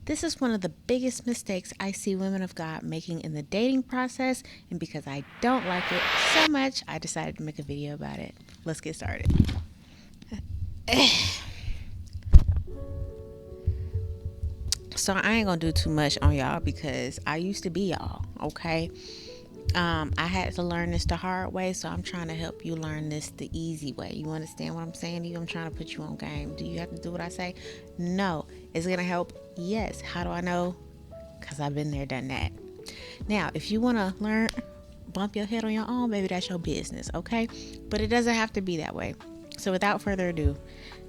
This is one of the biggest mistakes I see women of God making in the dating process, and because I don't like it so much, I decided to make a video about it. Let's get started. So I ain't gonna do too much on y'all because I used to be y'all, okay? I had to learn this the hard way, so I'm trying to help you learn this the easy way. You understand what I'm saying to you? I'm trying to put you on game. Do you have to do what I say? No. Is it gonna help? Yes. How do I know? Because I've been there, done that. Now, if you want to learn, bump your head on your own, maybe that's your business, okay? But it doesn't have to be that way. So without further ado,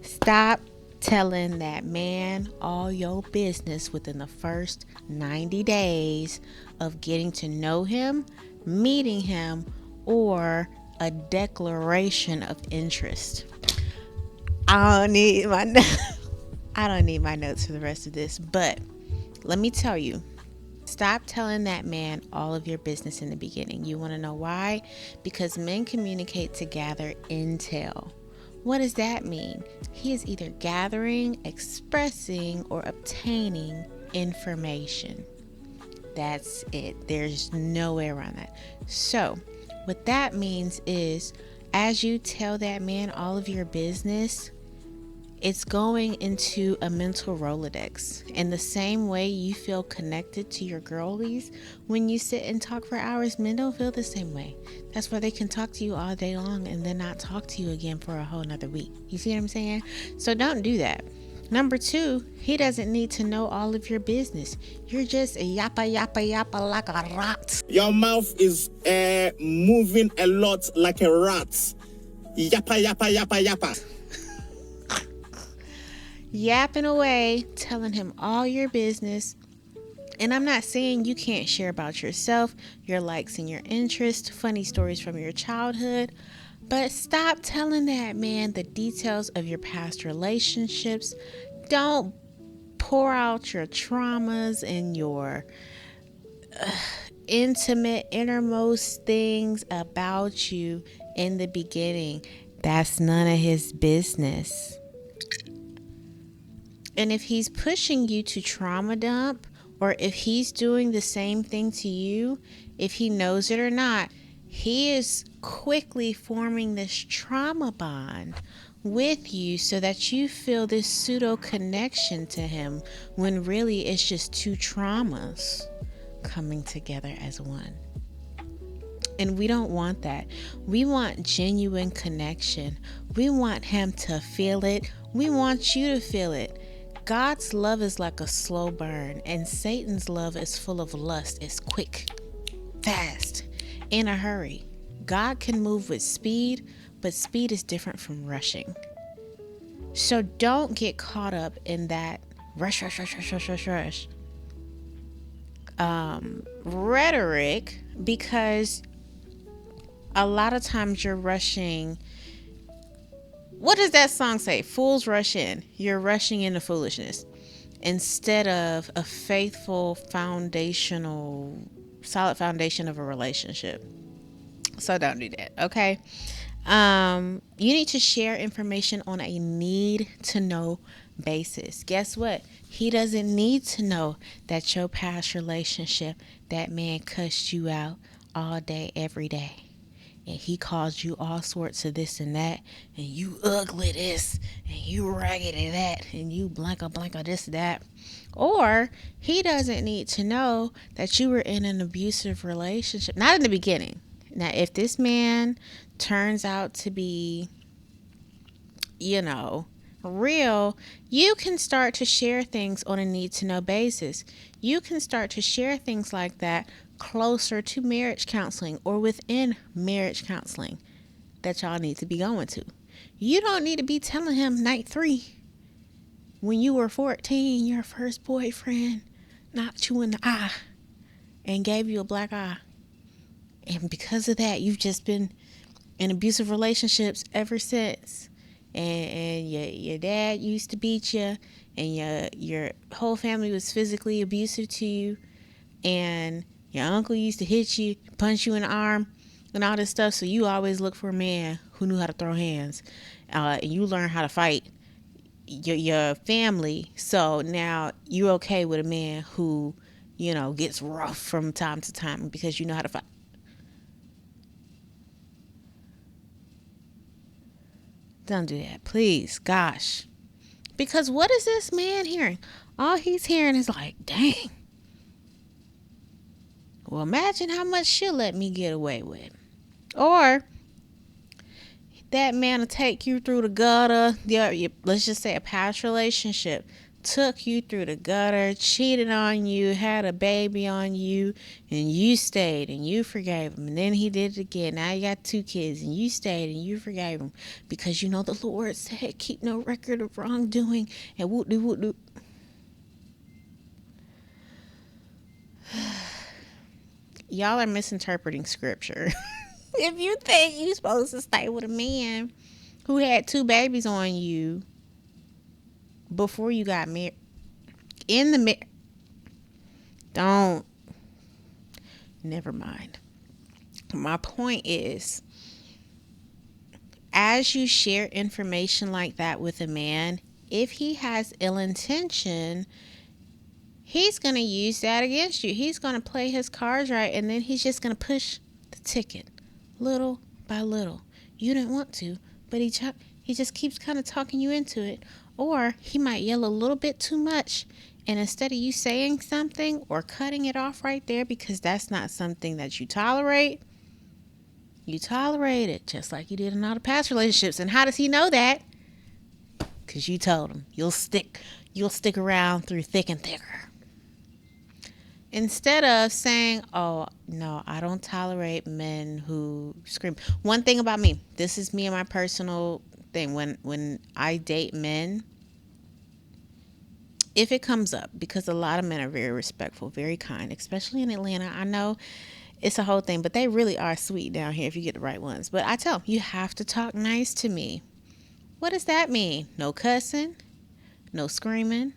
stop telling that man all your business within the first 90 days of getting to know him, meeting him, or a declaration of interest. I don't need my I don't need my notes for the rest of this, but let me tell you, stop telling that man all of your business in the beginning. You want to know why? Because men communicate to gather intel. What does that mean? He is either gathering, expressing, or obtaining information. That's it. There's no way around that. So, what that means is, as you tell that man all of your business, it's going into a mental Rolodex. In the same way you feel connected to your girlies when you sit and talk for hours, men don't feel the same way. That's why they can talk to you all day long and then not talk to you again for a whole nother week. You see what I'm saying? So don't do that. Number 2, he doesn't need to know all of your business. You're just yappa yappa yappa like a rat. Your mouth is moving a lot like a rat. Yappa yappa yappa yappa. Yapping away, telling him all your business. And I'm not saying you can't share about yourself, your likes and your interests, funny stories from your childhood, but stop telling that man the details of your past relationships. Don't pour out your traumas and your intimate, innermost things about you in the beginning. That's none of his business. And if he's pushing you to trauma dump, or if he's doing the same thing to you, if he knows it or not, he is quickly forming this trauma bond with you so that you feel this pseudo connection to him when really it's just two traumas coming together as one. And we don't want that. We want genuine connection. We want him to feel it. We want you to feel it. God's love is like a slow burn, and Satan's love is full of lust. It's quick, fast, in a hurry. God can move with speed, but speed is different from rushing. So don't get caught up in that rush rhetoric, because a lot of times you're rushing. What does that song say? Fools rush in. You're rushing into foolishness instead of a faithful solid foundation of a relationship. So don't do that, okay? You need to share information on a need to know basis. Guess what? He doesn't need to know that your past relationship, that man cussed you out all day, every day. And he calls you all sorts of this and that, and you ugly this, and you raggedy that, and you blanca blanca this that. Or he doesn't need to know that you were in an abusive relationship. Not in the beginning. Now, if this man turns out to be, real, you can start to share things on a need to know basis. You can start to share things like that closer to marriage counseling or within marriage counseling that y'all need to be going to. You don't need to be telling him night 3 when you were 14, your first boyfriend knocked you in the eye and gave you a black eye. And because of that, you've just been in abusive relationships ever since. And your dad used to beat you, and your whole family was physically abusive to you, and your uncle used to hit you, punch you in the arm, and all this stuff. So you always look for a man who knew how to throw hands, and you learn how to fight your family. So now you're okay with a man who, gets rough from time to time because you know how to fight. Don't do that, please. Gosh. Because what is this man hearing? All he's hearing is like, dang. Well, imagine how much she'll let me get away with. Or that man will take you through the gutter. Let's just say a past relationship took you through the gutter, cheated on you, had a baby on you, and you stayed and you forgave him. And then he did it again. Now you got 2 kids and you stayed and you forgave him because you know the Lord said, keep no record of wrongdoing and whoop de whoop de. Y'all are misinterpreting scripture. If you think you're supposed to stay with a man who had 2 babies on you before you got married, don't. Never mind. My point is, as you share information like that with a man, if he has ill intention, he's going to use that against you. He's going to play his cards right, and then he's just going to push the ticket little by little. You didn't want to, but he just keeps kind of talking you into it. Or he might yell a little bit too much, and instead of you saying something or cutting it off right there because that's not something that you tolerate it just like you did in all the past relationships. And how does he know that? Because you told him. You'll stick around through thick and thicker. Instead of saying, oh, no, I don't tolerate men who scream. One thing about me, this is me and my personal thing. When I date men, if it comes up, because a lot of men are very respectful, very kind, especially in Atlanta. I know it's a whole thing, but they really are sweet down here if you get the right ones. But I tell them, you have to talk nice to me. What does that mean? No cussing, no screaming,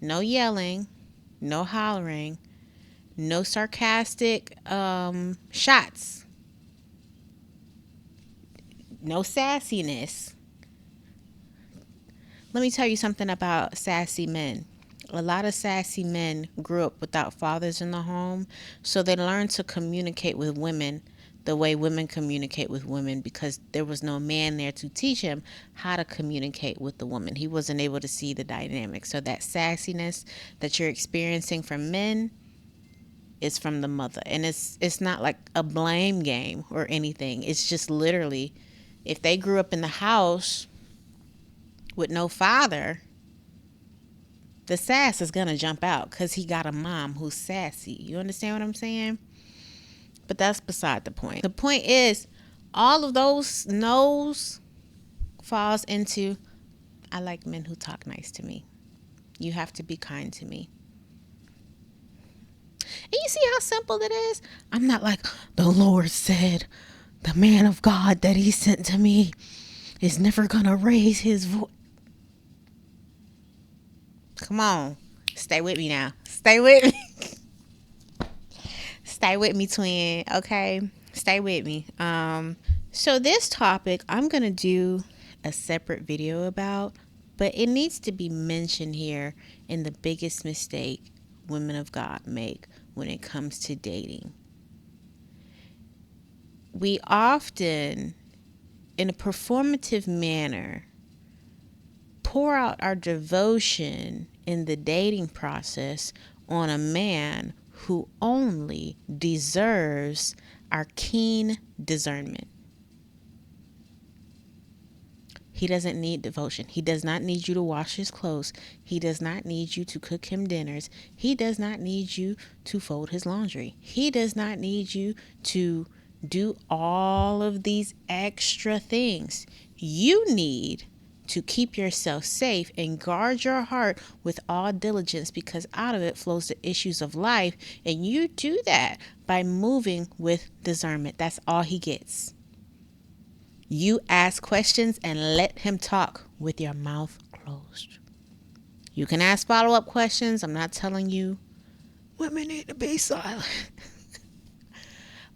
no yelling, no hollering, no sarcastic shots, no sassiness. Let me tell you something about sassy men. A lot of sassy men grew up without fathers in the home, so they learned to communicate with women the way women communicate with women because there was no man there to teach him how to communicate with the woman. He wasn't able to see the dynamic. So that sassiness that you're experiencing from men is from the mother. And it's not like a blame game or anything. It's just literally, if they grew up in the house with no father, the sass is going to jump out because he got a mom who's sassy. You understand what I'm saying? But that's beside the point. The point is, all of those no's falls into, I like men who talk nice to me. You have to be kind to me. And you see how simple it is? I'm not like, the Lord said, the man of God that he sent to me is never going to raise his voice. Come on. Stay with me now. Stay with me. Stay with me, twin. Okay? Stay with me. So this topic, I'm going to do a separate video about, but it needs to be mentioned here in the biggest mistake women of God make when it comes to dating. We often, in a performative manner, pour out our devotion in the dating process on a man who only deserves our keen discernment. He doesn't need devotion. He does not need you to wash his clothes. He does not need you to cook him dinners. He does not need you to fold his laundry. He does not need you to do all of these extra things. You need to keep yourself safe and guard your heart with all diligence, because out of it flows the issues of life. And you do that by moving with discernment. That's all he gets. You ask questions and let him talk with your mouth closed. You can ask follow-up questions. I'm not telling you women need to be silent.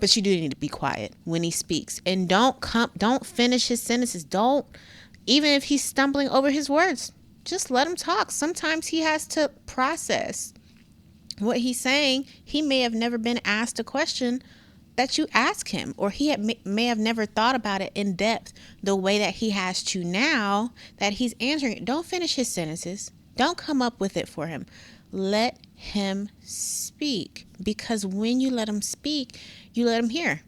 But you do need to be quiet when he speaks. And don't finish his sentences. Don't, even if he's stumbling over his words, Just let him talk. Sometimes he has to process what he's saying. He may have never been asked a question that you ask him, or may have never thought about it in depth the way that he has to now that he's answering it. Don't finish his sentences. Don't come up with it for him. Let him speak, because when you let him speak, you let him hear.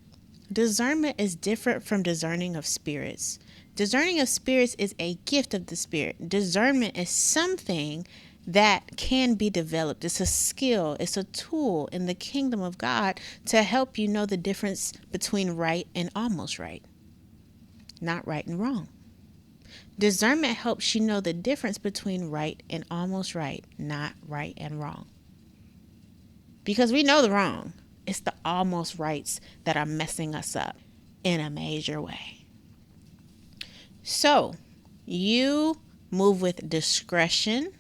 Discernment is different from discerning of spirits. Discerning of spirits is a gift of the Spirit. Discernment is something that can be developed. It's a skill, it's a tool in the kingdom of God to help you know the difference between right and almost right, not right and wrong. Discernment helps you know the difference between right and almost right, not right and wrong. Because we know the wrong. It's the almost rights that are messing us up in a major way. So, you move with discretion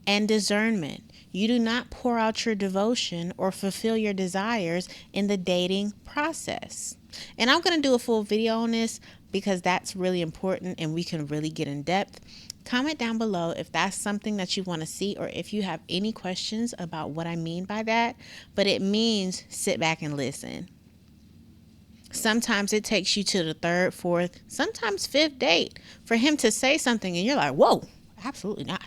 and discernment. You do not pour out your devotion or fulfill your desires in the dating process. And I'm going to do a full video on this because that's really important and we can really get in depth. Comment down below if that's something that you want to see, or if you have any questions about what I mean by that. But it means sit back and listen. Sometimes it takes you to the third, fourth, sometimes fifth date for him to say something and you're like, whoa, absolutely not.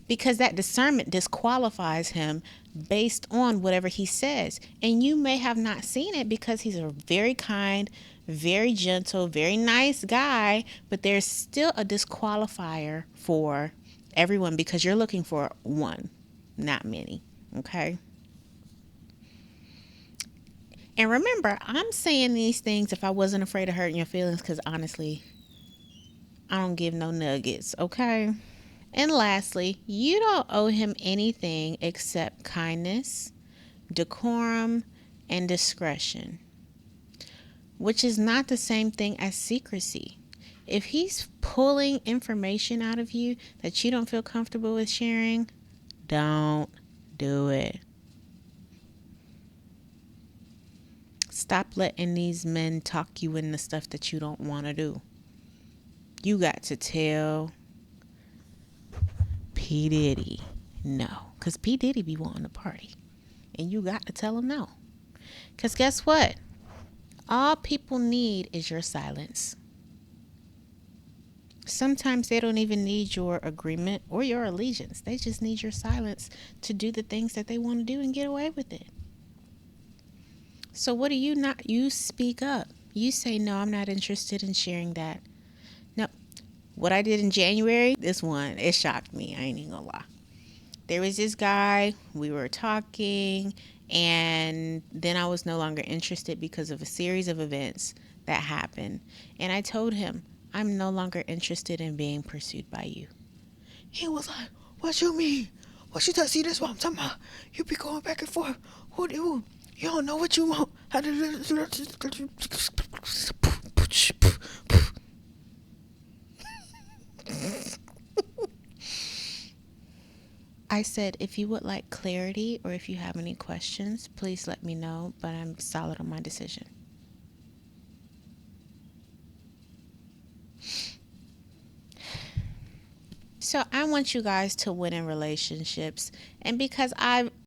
Because that discernment disqualifies him based on whatever he says. And you may have not seen it because he's a very kind, very gentle, very nice guy, but there's still a disqualifier for everyone because you're looking for one, not many. Okay? And remember, I'm saying these things if I wasn't afraid of hurting your feelings, because honestly, I don't give no nuggets, okay? And lastly, you don't owe him anything except kindness, decorum, and discretion, which is not the same thing as secrecy. If he's pulling information out of you that you don't feel comfortable with sharing, don't do it. Stop letting these men talk you into stuff that you don't want to do. You got to tell P. Diddy no. Because P. Diddy be wanting to party. And you got to tell him no. Because guess what? All people need is your silence. Sometimes they don't even need your agreement or your allegiance. They just need your silence to do the things that they want to do and get away with it. So what do you not? You speak up. You say, no, I'm not interested in sharing that. No. What I did in January, this one, it shocked me. I ain't even gonna lie. There was this guy, we were talking, and then I was no longer interested because of a series of events that happened. And I told him, I'm no longer interested in being pursued by you. He was like, what you mean? What you see, this what I'm talking about? You be going back and forth. Who you don't know what you want. I said, if you would like clarity or if you have any questions, please let me know, but I'm solid on my decision. So I want you guys to win in relationships. And because